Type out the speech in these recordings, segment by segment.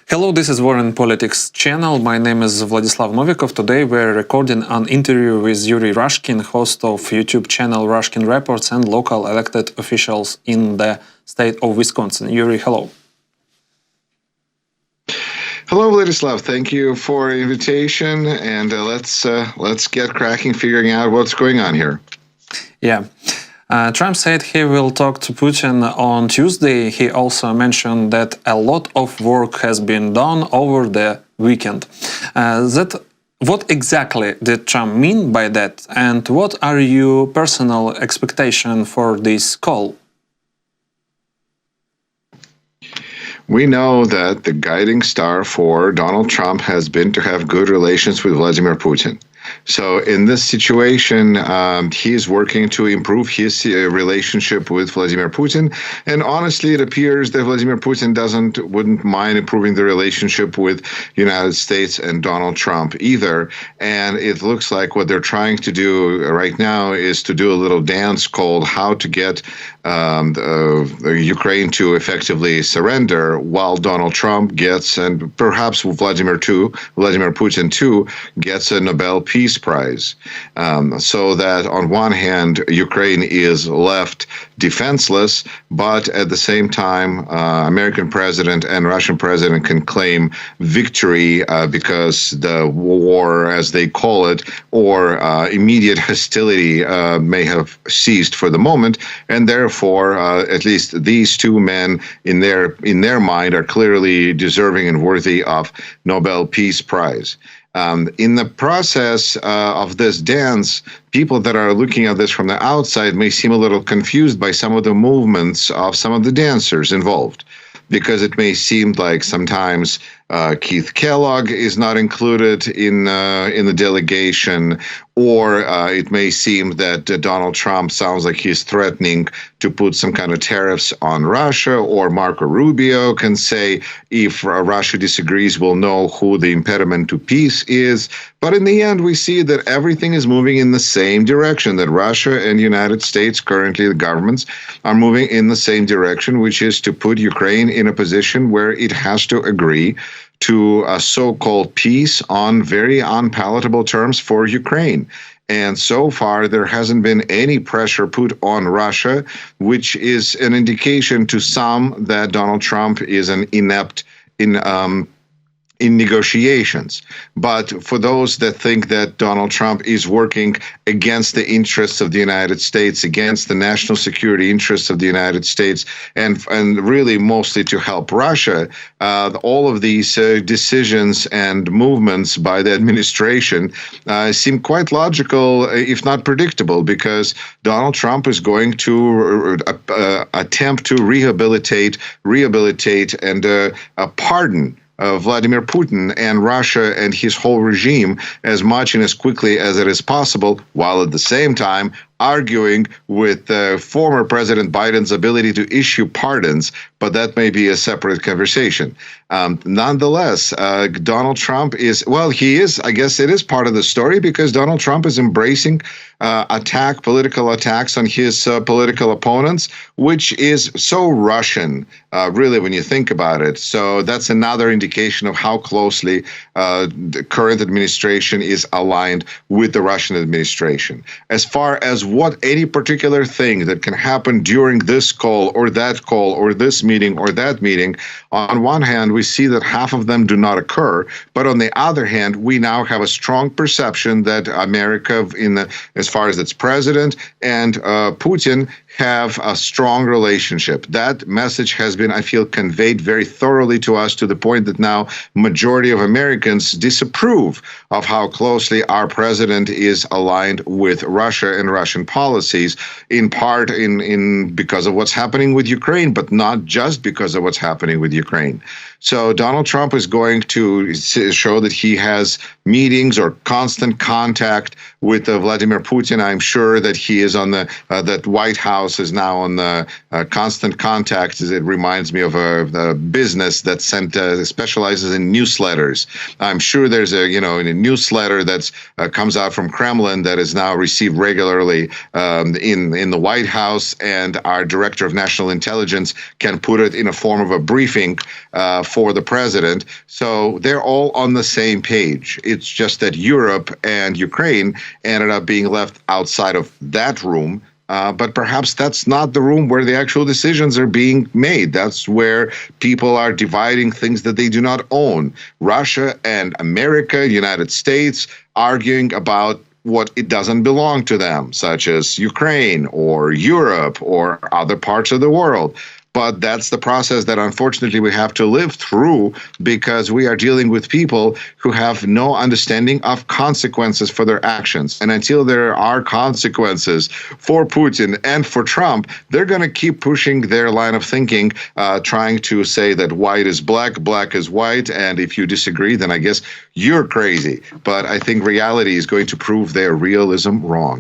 Hello, this is War and Politics channel. My name is Vladislav Novikov. Today we're recording an interview with Yuriy Rashkin, host of YouTube channel Rashkin Reports and local elected officials in the state of Wisconsin. Yuriy, hello. Hello, Vladislav. Thank you for the invitation, and let's get cracking, figuring out what's going on here. Yeah. Trump said he will talk to Putin on Tuesday. He also mentioned that a lot of work has been done over the weekend. What exactly did Trump mean by that, and what are your personal expectations for this call? We know that the guiding star for Donald Trump has been to have good relations with Vladimir Putin. So in this situation, he is working to improve his relationship with Vladimir Putin. And honestly, it appears that Vladimir Putin wouldn't mind improving the relationship with United States and Donald Trump either. And it looks like what they're trying to do right now is to do a little dance called How to Get Ukraine to Effectively Surrender, while Donald Trump gets, and perhaps Vladimir Putin too, gets a Nobel Peace Prize. So that on one hand, Ukraine is left defenseless, but at the same time, American president and Russian president can claim victory because the war, as they call it, or immediate hostility may have ceased for the moment, and therefore, at least these two men in their mind are clearly deserving and worthy of Nobel Peace Prize. In the process of this dance, people that are looking at this from the outside may seem a little confused by some of the movements of some of the dancers involved, because it may seem like sometimes Keith Kellogg is not included in the delegation, or it may seem that Donald Trump sounds like he's threatening to put some kind of tariffs on Russia, or Marco Rubio can say if Russia disagrees, we'll know who the impediment to peace is. But in the end, we see that everything is moving in the same direction, that Russia and United States, currently the governments, are moving in the same direction, which is to put Ukraine in a position where it has to agree to a so-called peace on very unpalatable terms for Ukraine. And so far, there hasn't been any pressure put on Russia, which is an indication to some that Donald Trump is an inept in negotiations. But for those that think that Donald Trump is working against the interests of the United States, against the national security interests of the United States, and really mostly to help Russia, all of these decisions and movements by the administration seem quite logical, if not predictable, because Donald Trump is going to attempt to rehabilitate and pardon Vladimir Putin and Russia and his whole regime as much and as quickly as it is possible, while at the same time arguing with former President Biden's ability to issue pardons, but that may be a separate conversation. Nonetheless, Donald Trump is, I guess it is part of the story, because Donald Trump is embracing political attacks on his political opponents, which is so Russian, really, when you think about it. So that's another indication of how closely the current administration is aligned with the Russian administration. As far as what any particular thing that can happen during this call or this meeting or that meeting, on one hand, we see that half of them do not occur, but on the other hand, we now have a strong perception that America, as far as its president and Putin, have a strong relationship. That message has been, I feel, conveyed very thoroughly to us, to the point that now majority of Americans disapprove of how closely our president is aligned with Russia and Russian policies, in part because of what's happening with Ukraine, but not just because of what's happening with Ukraine. So Donald Trump is going to show that he has meetings or constant contact with Vladimir Putin. I'm sure that he is on that White House is now on the constant contact. It reminds me of a business that specializes in newsletters. I'm sure there's a newsletter that's comes out from Kremlin that is now received regularly in the White House, and our director of national intelligence can put it in a form of a briefing for the president. So they're all on the same page. It's just that Europe and Ukraine ended up being left outside of that room. But perhaps that's not the room where the actual decisions are being made. That's where people are dividing things that they do not own. Russia and America, United States, arguing about what it doesn't belong to them, such as Ukraine or Europe or other parts of the world. But that's the process that unfortunately we have to live through, because we are dealing with people who have no understanding of consequences for their actions. And until there are consequences for Putin and for Trump, they're going to keep pushing their line of thinking, trying to say that white is black, black is white. And if you disagree, then I guess you're crazy. But I think reality is going to prove their realism wrong.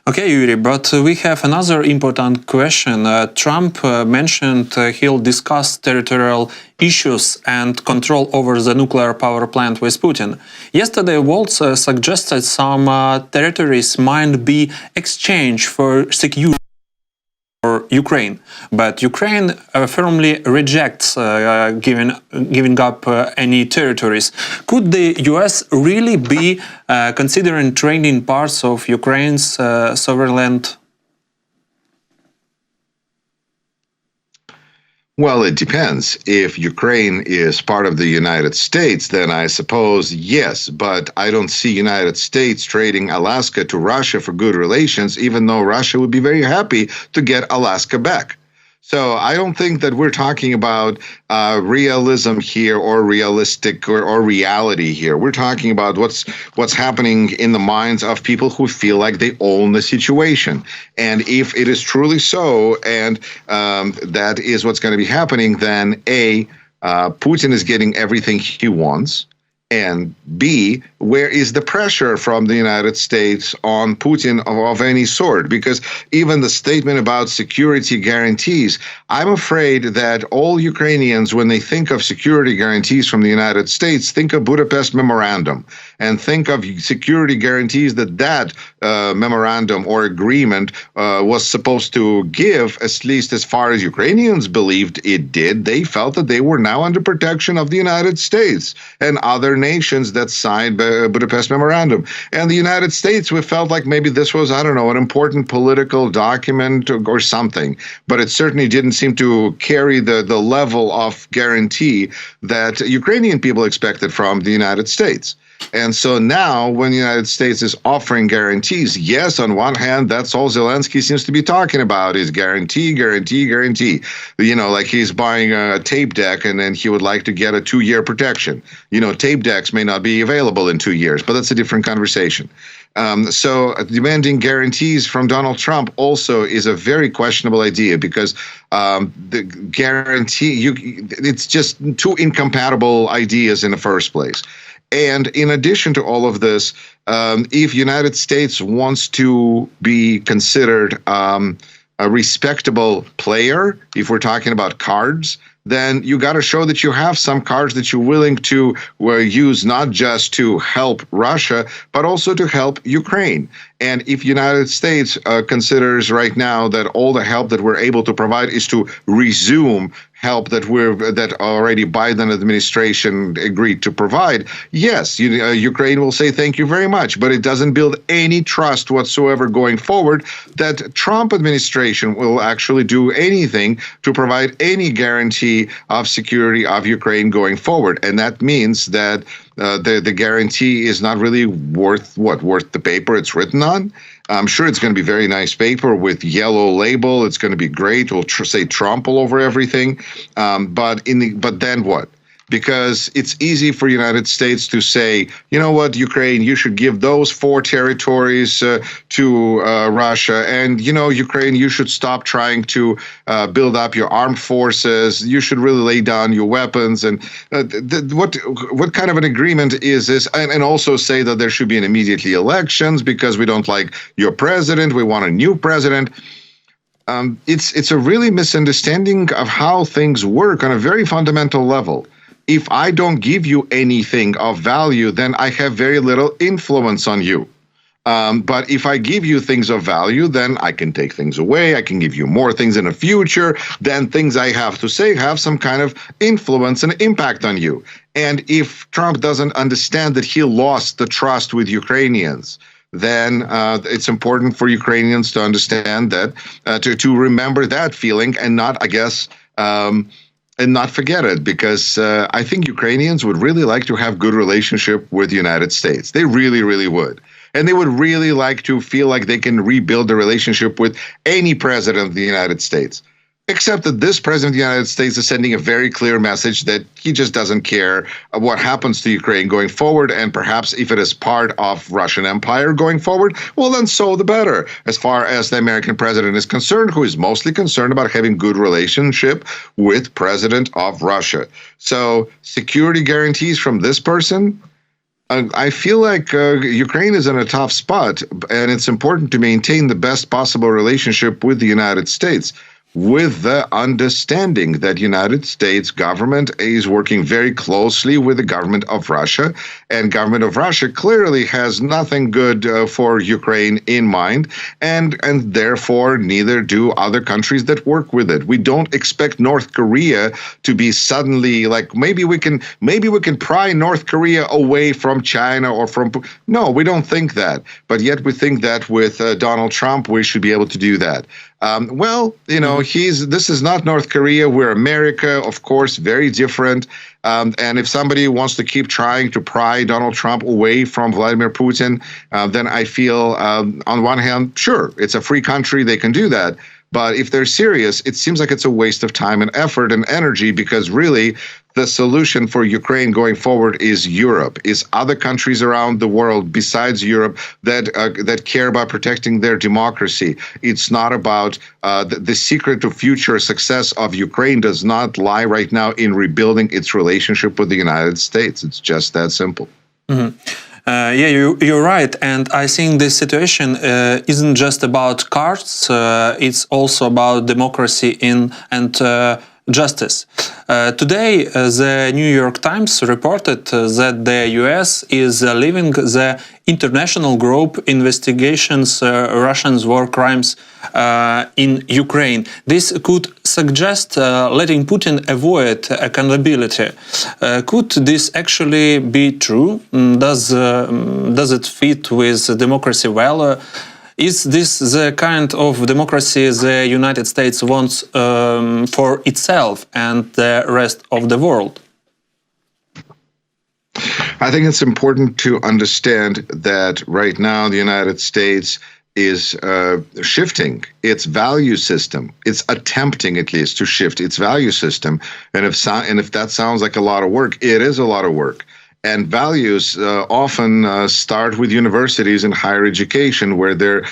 Okay, Yuri, but we have another important question. Trump mentioned he'll discuss territorial issues and control over the nuclear power plant with Putin. Yesterday, Waltz suggested some territories might be exchanged for security for Ukraine, but Ukraine firmly rejects giving up any territories. Could the US really be considering trading parts of Ukraine's sovereign land? Well, it depends. If Ukraine is part of the United States, then I suppose yes, but I don't see United States trading Alaska to Russia for good relations, even though Russia would be very happy to get Alaska back. So I don't think that we're talking about realism here, or realistic or reality here. We're talking about what's happening in the minds of people who feel like they own the situation. And if it is truly so, and that is what's going to be happening, then Putin is getting everything he wants. And B, where is the pressure from the United States on Putin of any sort? Because even the statement about security guarantees, I'm afraid that all Ukrainians, when they think of security guarantees from the United States, think of Budapest Memorandum and think of security guarantees that memorandum or agreement was supposed to give, at least as far as Ukrainians believed it did. They felt that they were now under protection of the United States and other nations that signed Budapest Memorandum. And the United States, we felt like maybe this was, I don't know, an important political document or something, but it certainly didn't seem to carry the level of guarantee that Ukrainian people expected from the United States. And so now, when the United States is offering guarantees, yes, on one hand, that's all Zelenskyy seems to be talking about is guarantee, guarantee, guarantee. You know, like he's buying a tape deck and then he would like to get a 2-year protection. You know, tape decks may not be available in 2 years, but that's a different conversation. So demanding guarantees from Donald Trump also is a very questionable idea, because the guarantee, it's just two incompatible ideas in the first place. And in addition to all of this, if United States wants to be considered a respectable player, if we're talking about cards, then you got to show that you have some cards that you're willing to use, not just to help Russia, but also to help Ukraine. And if United States considers right now that all the help that we're able to provide is to resume help that already Biden administration agreed to provide, yes, Ukraine will say thank you very much, but it doesn't build any trust whatsoever going forward that Trump administration will actually do anything to provide any guarantee of security of Ukraine going forward. And that means that the guarantee is not really worth the paper it's written on. I'm sure it's going to be very nice paper with yellow label. It's going to be great. We'll say Trump all over everything. But then what? Because it's easy for United States to say, you know what, Ukraine, you should give those 4 territories to Russia. And, you know, Ukraine, you should stop trying to build up your armed forces. You should really lay down your weapons. And what kind of an agreement is this? And also say that there should be immediately elections because we don't like your president. We want a new president. It's a really misunderstanding of how things work on a very fundamental level. If I don't give you anything of value, then I have very little influence on you. But if I give you things of value, then I can take things away. I can give you more things in the future. Then things I have to say have some kind of influence and impact on you. And if Trump doesn't understand that he lost the trust with Ukrainians, then it's important for Ukrainians to understand that, to remember that feeling and not, I guess, and not forget it, because I think Ukrainians would really like to have good relationship with the United States. They really, really would. And they would really like to feel like they can rebuild the relationship with any president of the United States. Except that this president of the United States is sending a very clear message that he just doesn't care what happens to Ukraine going forward. And perhaps if it is part of Russian Empire going forward, well, then so the better. As far as the American president is concerned, who is mostly concerned about having good relationship with President of Russia. So security guarantees from this person, I feel like Ukraine is in a tough spot, and it's important to maintain the best possible relationship with the United States, with the understanding that United States government is working very closely with the government of Russia, and government of Russia clearly has nothing good for Ukraine in mind, and therefore neither do other countries that work with it. We don't expect North Korea to be suddenly like, maybe we can pry North Korea away from China or from, no, we don't think that, but yet we think that with Donald Trump we should be able to do that. Well, you know, this is not North Korea. We're America, of course, very different. And if somebody wants to keep trying to pry Donald Trump away from Vladimir Putin, then I feel, on one hand, sure, it's a free country. They can do that. But if they're serious, it seems like it's a waste of time and effort and energy, because really the solution for Ukraine going forward is Europe, is other countries around the world besides Europe that care about protecting their democracy. It's not about the secret to future success of Ukraine does not lie right now in rebuilding its relationship with the United States. It's just that simple. Mm-hmm. Yeah, you're right. And I think this situation isn't just about cards. It's also about democracy and justice. Today, the New York Times reported that the US is leaving the international group investigations Russia's war crimes in Ukraine. This could suggest letting Putin avoid accountability. Could this actually be true? Does it fit with democracy well? Is this the kind of democracy the United States wants for itself and the rest of the world? I think it's important to understand that right now the United States is shifting its value system. It's attempting, at least, to shift its value system. And if that sounds like a lot of work, it is a lot of work. And values often start with universities and higher education, where they're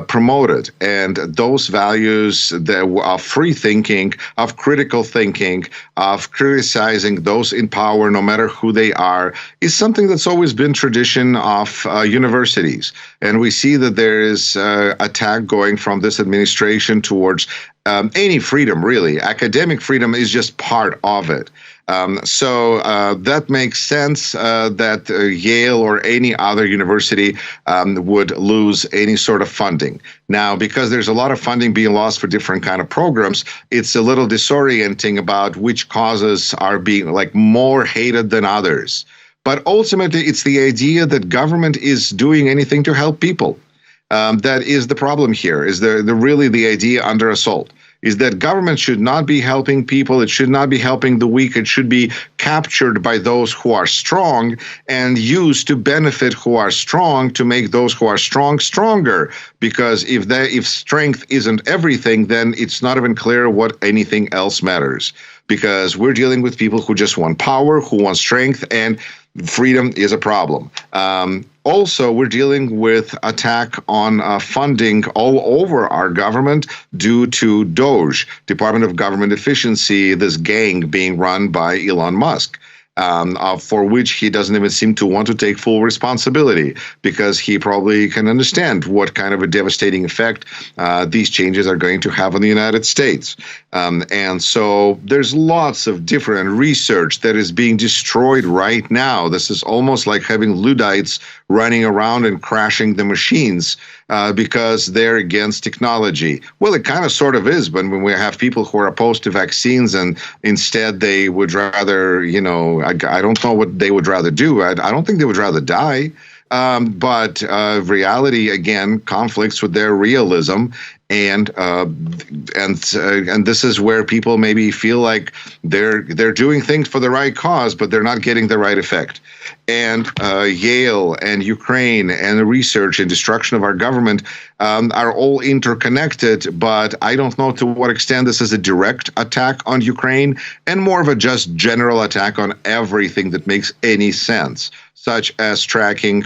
promoted. And those values of free thinking, of critical thinking, of criticizing those in power, no matter who they are, is something that's always been tradition of universities. And we see that there is attack going from this administration towards any freedom, really. Academic freedom is just part of it. So that makes sense that Yale or any other university would lose any sort of funding. Now, because there's a lot of funding being lost for different kind of programs, it's a little disorienting about which causes are being more hated than others. But ultimately, it's the idea that government is doing anything to help people. That is the problem here, is really the idea under assault. Is that government should not be helping people, it should not be helping the weak, it should be captured by those who are strong and used to benefit who are strong to make those who are strong stronger. Because if strength isn't everything, then it's not even clear what anything else matters. Because we're dealing with people who just want power, who want strength, and freedom is a problem. Also, we're dealing with attack on funding all over our government due to DOGE, Department of Government Efficiency, this gang being run by Elon Musk. for which he doesn't even seem to want to take full responsibility, because he probably can understand what kind of a devastating effect these changes are going to have on the United States. And so there's lots of different research that is being destroyed right now. This is almost like having Luddites running around and crashing the machines because they're against technology. Well, it kind of sort of is, but when we have people who are opposed to vaccines and instead they would rather, I don't know what they would rather do. I don't think they would rather die. But reality, again, conflicts with their realism. And this is where people maybe feel like they're doing things for the right cause, but they're not getting the right effect. And Yale and Ukraine and the research and destruction of our government are all interconnected, but I don't know to what extent this is a direct attack on Ukraine and more of a just general attack on everything that makes any sense, such as tracking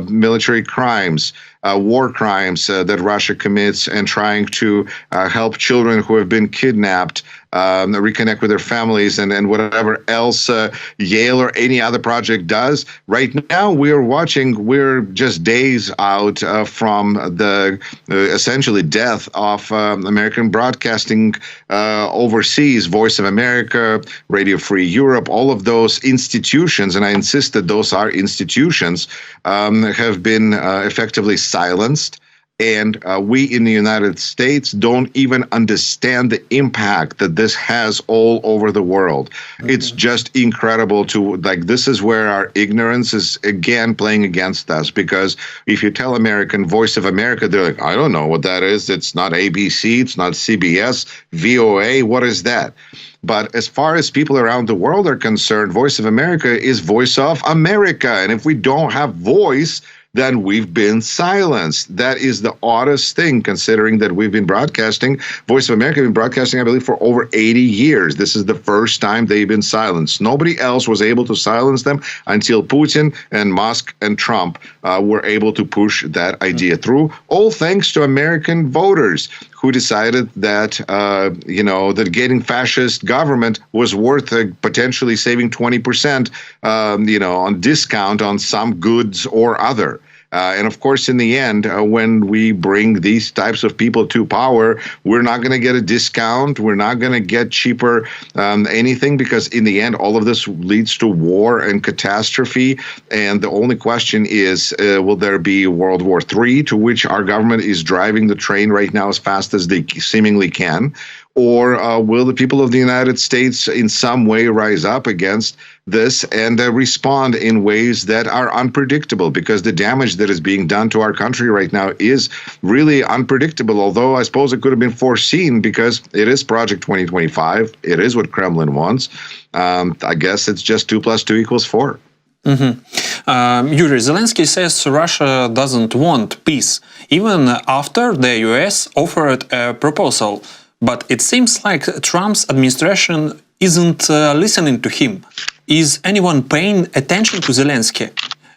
military crimes, war crimes that Russia commits, and trying to help children who have been kidnapped reconnect with their families, and whatever else Yale or any other project does. Right now, we're just days out from the essentially death of American broadcasting overseas, Voice of America, Radio Free Europe, all of those institutions, and I insist that those are institutions, have been effectively silenced. And we in the United States don't even understand the impact that this has all over the world. Mm-hmm. It's just incredible this is where our ignorance is again playing against us, because if you tell American Voice of America, they're like, I don't know what that is. It's not ABC, it's not CBS, VOA, what is that? But as far as people around the world are concerned, Voice of America is Voice of America. And if we don't have voice, then we've been silenced. That is the oddest thing, considering that we've been broadcasting. Voice of America has been broadcasting, I believe, for over 80 years. This is the first time they've been silenced. Nobody else was able to silence them until Putin and Musk and Trump were able to push that idea through, all thanks to American voters who decided that, that getting fascist government was worth potentially saving 20%, on discount on some goods or other. And of course, in the end, when we bring these types of people to power, we're not going to get a discount. We're not going to get cheaper anything, because in the end, all of this leads to war and catastrophe. And the only question is, will there be World War III, to which our government is driving the train right now as fast as they seemingly can? Or will the people of the United States in some way rise up against this and respond in ways that are unpredictable? Because the damage that is being done to our country right now is really unpredictable, although I suppose it could have been foreseen, because it is Project 2025. It is what Kremlin wants. I guess it's just 2 + 2 = 4. Mm-hmm. Yuriy, Zelenskyy says Russia doesn't want peace, even after the US offered a proposal. But it seems like Trump's administration isn't listening to him. Is anyone paying attention to Zelenskyy?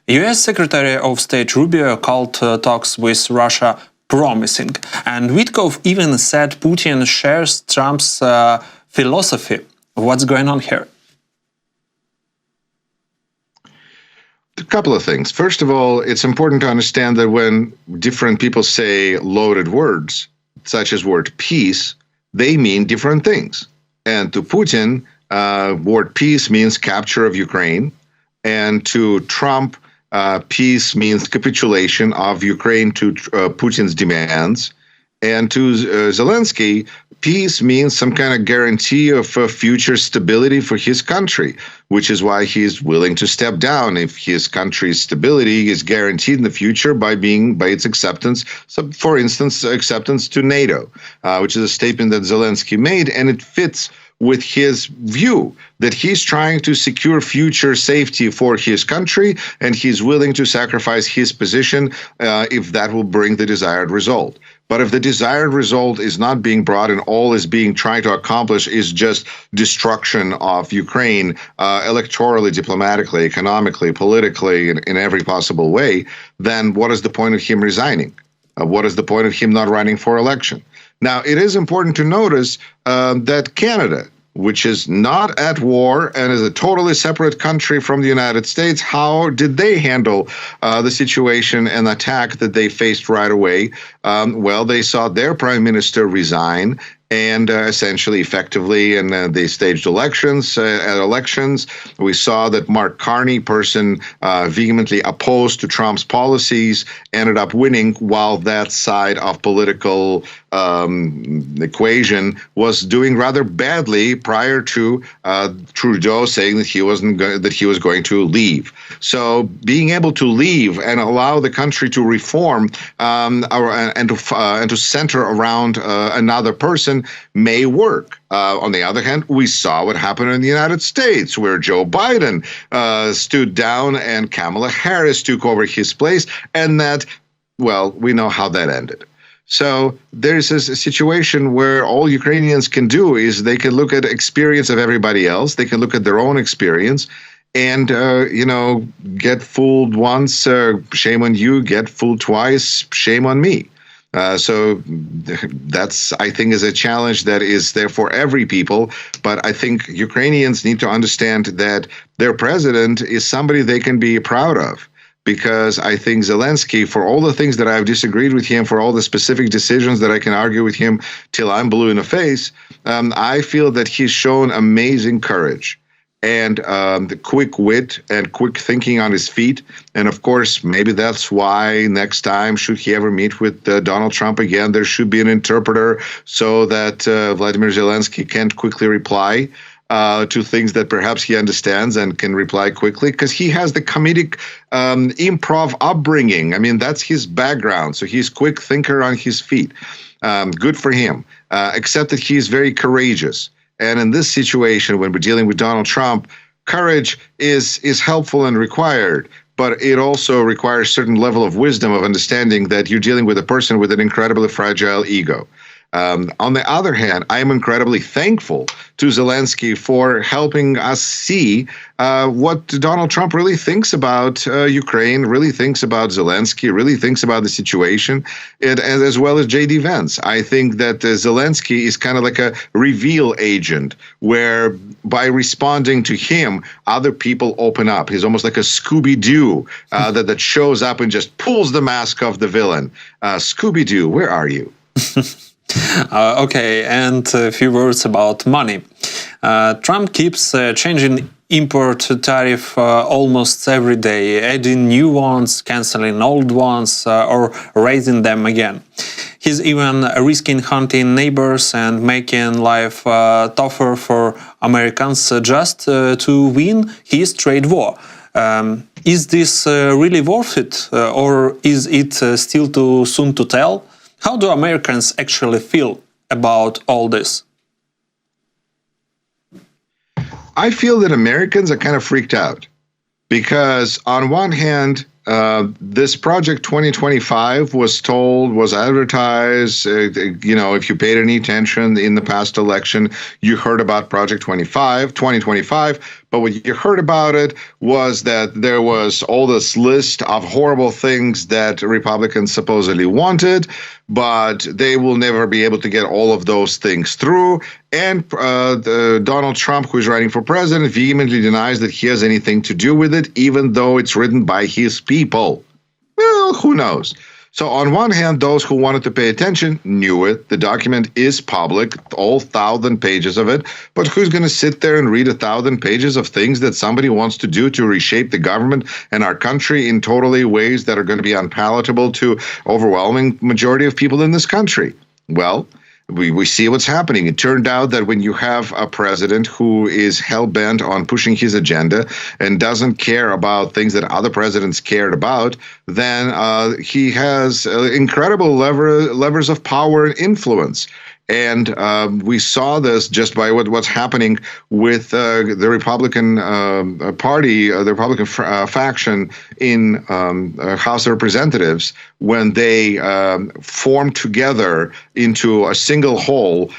US Secretary of State Rubio called talks with Russia promising. And Witkoff even said Putin shares Trump's philosophy. What's going on here? A couple of things. First of all, it's important to understand that when different people say loaded words, such as word peace, they mean different things. And to Putin, word peace means capture of Ukraine. And to Trump, peace means capitulation of Ukraine to Putin's demands. And to Zelenskyy, peace means some kind of guarantee of future stability for his country, which is why he's willing to step down if his country's stability is guaranteed in the future by its acceptance, for instance, acceptance to NATO, which is a statement that Zelenskyy made, and it fits with his view that he's trying to secure future safety for his country, and he's willing to sacrifice his position if that will bring the desired result. But if the desired result is not being brought and all is being tried to accomplish is just destruction of Ukraine electorally, diplomatically, economically, politically, in every possible way, then what is the point of him resigning? What is the point of him not running for election? Now, it is important to notice that Canada which is not at war and is a totally separate country from the United States, how did they handle the situation and attack that they faced right away? Well, they saw their prime minister resign, and essentially, effectively, and they staged elections. At elections, we saw that Mark Carney, person vehemently opposed to Trump's policies, ended up winning, while that side of political equation was doing rather badly prior to Trudeau saying that he was going to leave. So, being able to leave and allow the country to reform and to center around another person may work. On the other hand, we saw what happened in the United States, where Joe Biden stood down and Kamala Harris took over his place, and that, well, we know how that ended. So there's a situation where all Ukrainians can do is they can look at experience of everybody else. They can look at their own experience and, get fooled once, shame on you, get fooled twice, shame on me. So that's, I think, is a challenge that is there for every people. But I think Ukrainians need to understand that their president is somebody they can be proud of. Because I think Zelenskyy, for all the things that I've disagreed with him, for all the specific decisions that I can argue with him till I'm blue in the face, I feel that he's shown amazing courage and the quick wit and quick thinking on his feet. And of course, maybe that's why next time, should he ever meet with Donald Trump again, there should be an interpreter so that Vladimir Zelenskyy can't quickly reply to things that perhaps he understands and can reply quickly, because he has the comedic improv upbringing. I mean, that's his background. So he's a quick thinker on his feet. Good for him, except that he's very courageous. And in this situation, when we're dealing with Donald Trump, courage is helpful and required. But it also requires a certain level of wisdom, of understanding that you're dealing with a person with an incredibly fragile ego. On the other hand, I am incredibly thankful to Zelenskyy for helping us see what Donald Trump really thinks about Ukraine, really thinks about Zelenskyy, really thinks about the situation, as well as J.D. Vance. I think that Zelenskyy is kind of like a reveal agent, where by responding to him, other people open up. He's almost like a Scooby-Doo that shows up and just pulls the mask off the villain. Scooby-Doo, where are you? Okay, and a few words about money. Trump keeps changing import tariff almost every day, adding new ones, canceling old ones, or raising them again. He's even risking hunting neighbors and making life tougher for Americans just to win his trade war. Is this really worth it, or is it still too soon to tell? How do Americans actually feel about all this? I feel that Americans are kind of freaked out because, on one hand, this Project 2025 was advertised. If you paid any attention in the past election, you heard about Project 2025. But what you heard about it was that there was all this list of horrible things that Republicans supposedly wanted, but they will never be able to get all of those things through. And Donald Trump, who is running for president, vehemently denies that he has anything to do with it, even though it's written by his people. Well, who knows? So on one hand, those who wanted to pay attention knew it. The document is public, all 1,000 pages of it. But who's going to sit there and read 1,000 pages of things that somebody wants to do to reshape the government and our country in totally ways that are going to be unpalatable to overwhelming majority of people in this country? Well, we see what's happening. It turned out that when you have a president who is hell-bent on pushing his agenda and doesn't care about things that other presidents cared about, then he has incredible levers of power and influence. And we saw this just by what's happening with the Republican Party, the Republican faction in House of Representatives, when they formed together into a single whole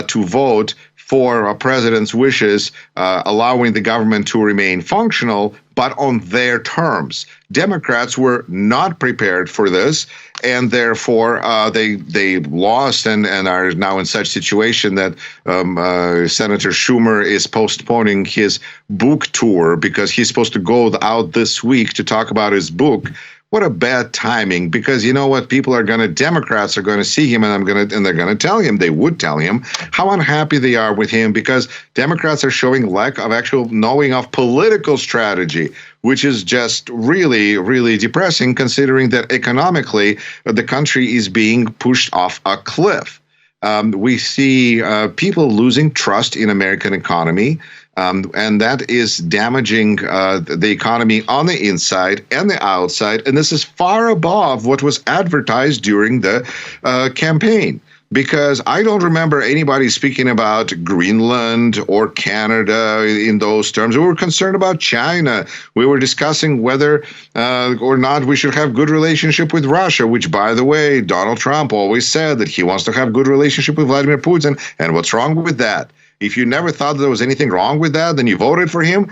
to vote for a president's wishes, allowing the government to remain functional, but on their terms. Democrats were not prepared for this, and therefore they lost and are now in such situation that Senator Schumer is postponing his book tour because he's supposed to go out this week to talk about his book. What a bad timing, because you know what? Democrats are going to see him and they're going to tell him, they would tell him how unhappy they are with him, because Democrats are showing lack of actual knowing of political strategy, which is just really, really depressing, considering that economically the country is being pushed off a cliff. We see people losing trust in American economy. And that is damaging the economy on the inside and the outside. And this is far above what was advertised during the campaign, because I don't remember anybody speaking about Greenland or Canada in those terms. We were concerned about China. We were discussing whether or not we should have good relationship with Russia, which, by the way, Donald Trump always said that he wants to have good relationship with Vladimir Putin. And what's wrong with that? If you never thought there was anything wrong with that, then you voted for him.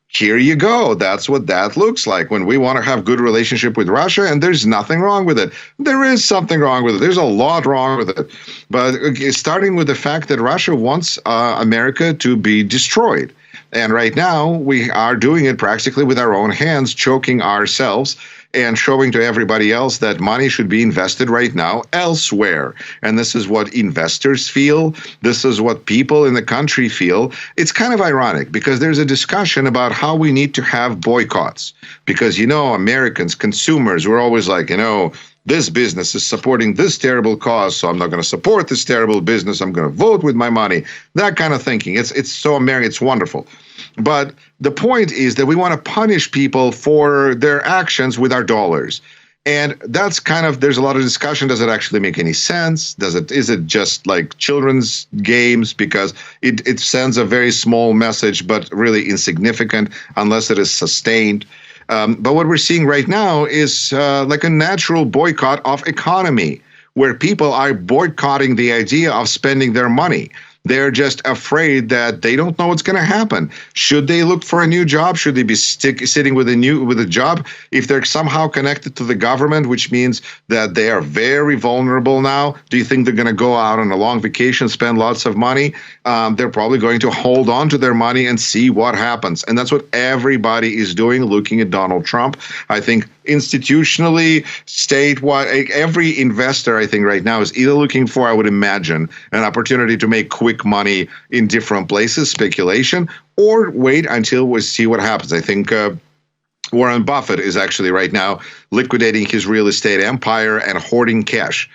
Here you go. That's what that looks like when we want to have good relationship with Russia, and there's nothing wrong with it. There is something wrong with it. There's a lot wrong with it. But starting with the fact that Russia wants America to be destroyed. And right now, we are doing it practically with our own hands, choking ourselves and showing to everybody else that money should be invested right now elsewhere. And this is what investors feel. This is what people in the country feel. It's kind of ironic because there's a discussion about how we need to have boycotts. Because, Americans, consumers, we're always like, this business is supporting this terrible cause, so I'm not going to support this terrible business. I'm going to vote with my money. That kind of thinking. It's so American. It's wonderful. But the point is that we want to punish people for their actions with our dollars. And that's there's a lot of discussion. Does it actually make any sense? Is it just like children's games? Because it sends a very small message, but really insignificant unless it is sustained. But what we're seeing right now is like a natural boycott of economy, where people are boycotting the idea of spending their money. They're just afraid that they don't know what's going to happen. Should they look for a new job? Should they be sitting with a job? If they're somehow connected to the government, which means that they are very vulnerable now, do you think they're going to go out on a long vacation, spend lots of money? They're probably going to hold on to their money and see what happens. And that's what everybody is doing, looking at Donald Trump. I think institutionally, statewide, every investor, I think right now is either looking for, I would imagine, an opportunity to make quick money in different places, speculation, or wait until we see what happens. I think Warren Buffett is actually right now liquidating his real estate empire and hoarding cash,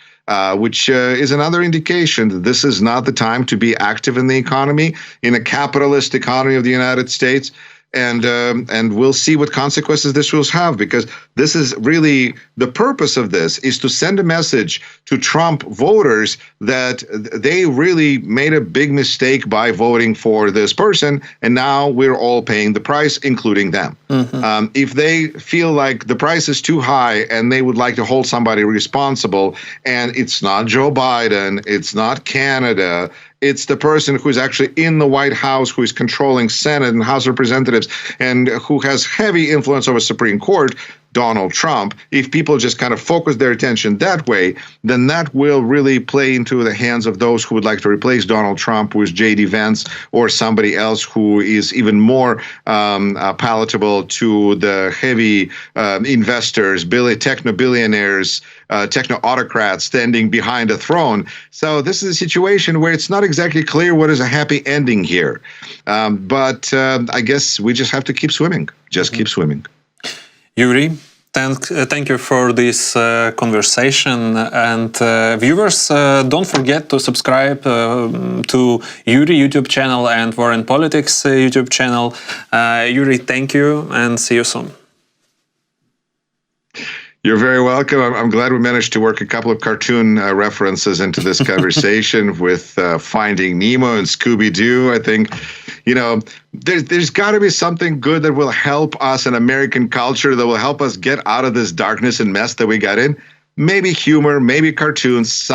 which is another indication that this is not the time to be active in the economy, in a capitalist economy of the United States. And we'll see what consequences this will have, because this is really the purpose of this is to send a message to Trump voters that they really made a big mistake by voting for this person, and now we're all paying the price, including them. Mm-hmm. If they feel like the price is too high and they would like to hold somebody responsible, and it's not Joe Biden, it's not Canada, it's the person who is actually in the White House, who is controlling Senate and House of Representatives, and who has heavy influence over Supreme Court, Donald Trump. If people just kind of focus their attention that way, then that will really play into the hands of those who would like to replace Donald Trump with J.D. Vance or somebody else who is even more palatable to the heavy investors, techno-billionaires, techno-autocrats standing behind a throne. So this is a situation where it's not exactly clear what is a happy ending here. But I guess we just have to keep swimming. Just keep swimming. Yuriy, thank you for this conversation. And viewers, don't forget to subscribe to Yuriy YouTube channel and War and Politics YouTube channel. Yuriy, thank you and see you soon. You're very welcome. I'm glad we managed to work a couple of cartoon references into this conversation with Finding Nemo and Scooby-Doo. I think, there's got to be something good that will help us in American culture, that will help us get out of this darkness and mess that we got in. Maybe humor, maybe cartoons.